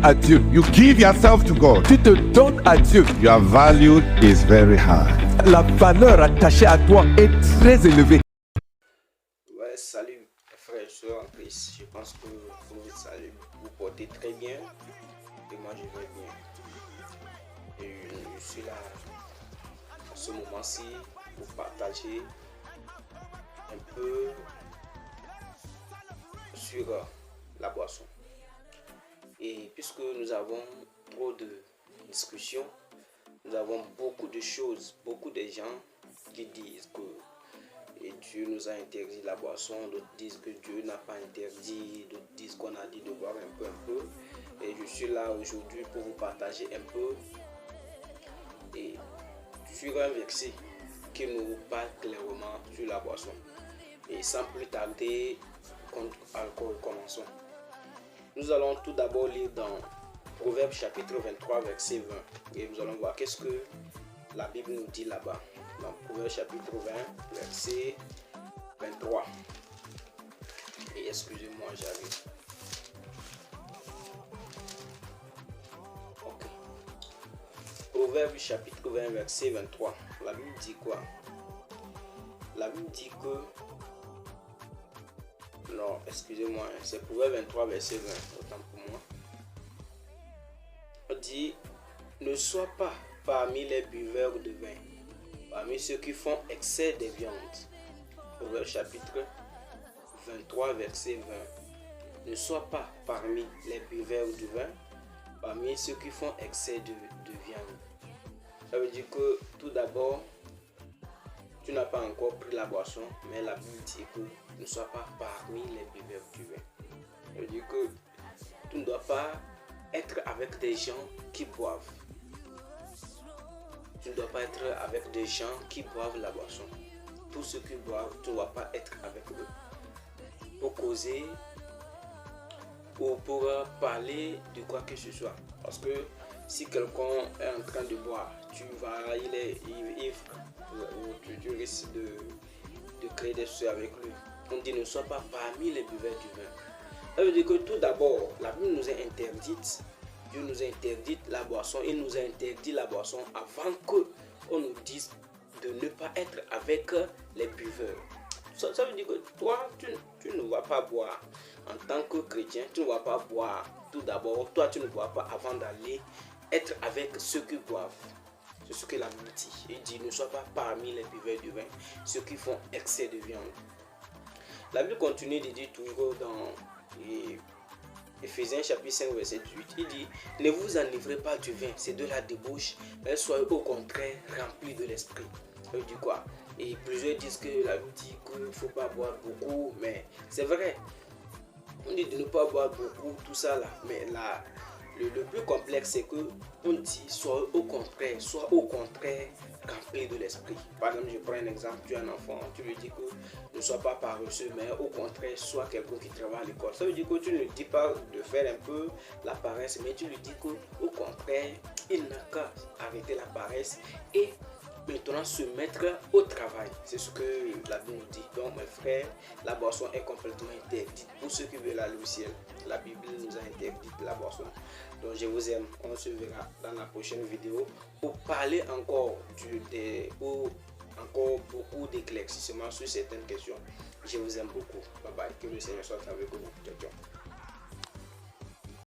à Dieu. You give yourself to God. Tu te donnes à Dieu. Your value is very high. La valeur attachée à toi est très élevée. Ouais, salut frères et sœurs en Christ. Je pense que vous salut, vous portez très bien et moi je vais bien. Et je suis là en ce moment-ci pour partager un peu sur la boisson. Et puisque nous avons trop de discussions, nous avons beaucoup de choses, beaucoup de gens qui disent que Dieu nous a interdit la boisson, d'autres disent que Dieu n'a pas interdit, d'autres disent qu'on a dit de boire un peu. Et je suis là aujourd'hui pour vous partager un peu et sur un verset qui nous parle clairement sur la boisson. Et sans plus tarder, commençons. Nous allons tout d'abord lire dans Proverbes chapitre 23 verset 20 et nous allons voir qu'est-ce que la Bible nous dit là-bas. Dans Proverbes chapitre 20 verset 23. Et excusez-moi, j'arrive. Ok. Proverbes chapitre 20 verset 23. La Bible dit quoi? La Bible dit que... Non, excusez-moi, c'est Proverbes 23 verset 20. Autant pour moi. On dit, ne sois pas parmi les buveurs de vin, parmi ceux qui font excès de viande. Proverbes chapitre 23 verset 20. Ne sois pas parmi les buveurs de vin, parmi ceux qui font excès de viande. Ça veut dire que tout d'abord, tu n'as pas encore pris la boisson, mais la Bible dit que ne sois pas parmi les buveurs du vin. Ça veut dire que tu ne dois pas être avec des gens qui boivent. Tu ne dois pas être avec des gens qui boivent la boisson. Tous ceux qui boivent, tu ne dois pas être avec eux. Pour causer ou pour parler de quoi que ce soit. Parce que si quelqu'un est en train de boire, il est ivre, ou tu risques de créer des soucis avec lui. On dit ne sois pas parmi les buveurs du vin. Ça veut dire que tout d'abord, la Bible nous a interdite. Dieu nous a interdit la boisson. Il nous a interdit la boisson avant qu'on nous dise de ne pas être avec les buveurs. Ça veut dire que toi, tu ne vas pas boire. En tant que chrétien, tu ne vas pas boire. Tout d'abord, toi, tu ne bois pas avant d'aller être avec ceux qui boivent. C'est ce que la Bible dit. Il dit ne sois pas parmi les buveurs du vin, ceux qui font excès de viande. La Bible continue de dire toujours dans Éphésiens chapitre 5 verset 18. Il dit ne vous enivrez pas du vin, c'est de la débauche, mais soyez au contraire remplis de l'esprit. Ça veut dire quoi? Et plusieurs disent que la Bible dit qu'il ne faut pas boire beaucoup, mais c'est vrai. On dit de ne pas boire beaucoup, tout ça là, mais là, le plus complexe c'est que on dit soit au contraire rempli de l'esprit. Par exemple, je prends un exemple, tu es un enfant, tu lui dis que ne sois pas paresseux, mais au contraire sois quelqu'un qui travaille à l'école. Ça veut dire que tu ne dis pas de faire un peu la paresse, mais tu lui dis que au contraire il n'a qu'à arrêter la paresse et maintenant se mettre au travail. C'est ce que la Bible nous dit. Donc mes frères, la boisson est complètement interdite. Pour ceux qui veulent aller au ciel, la Bible nous a interdit la boisson. Donc je vous aime. On se verra dans la prochaine vidéo pour parler encore encore beaucoup d'éclaircissements sur certaines questions. Je vous aime beaucoup. Bye bye. Que le Seigneur soit avec vous. Ciao, ciao.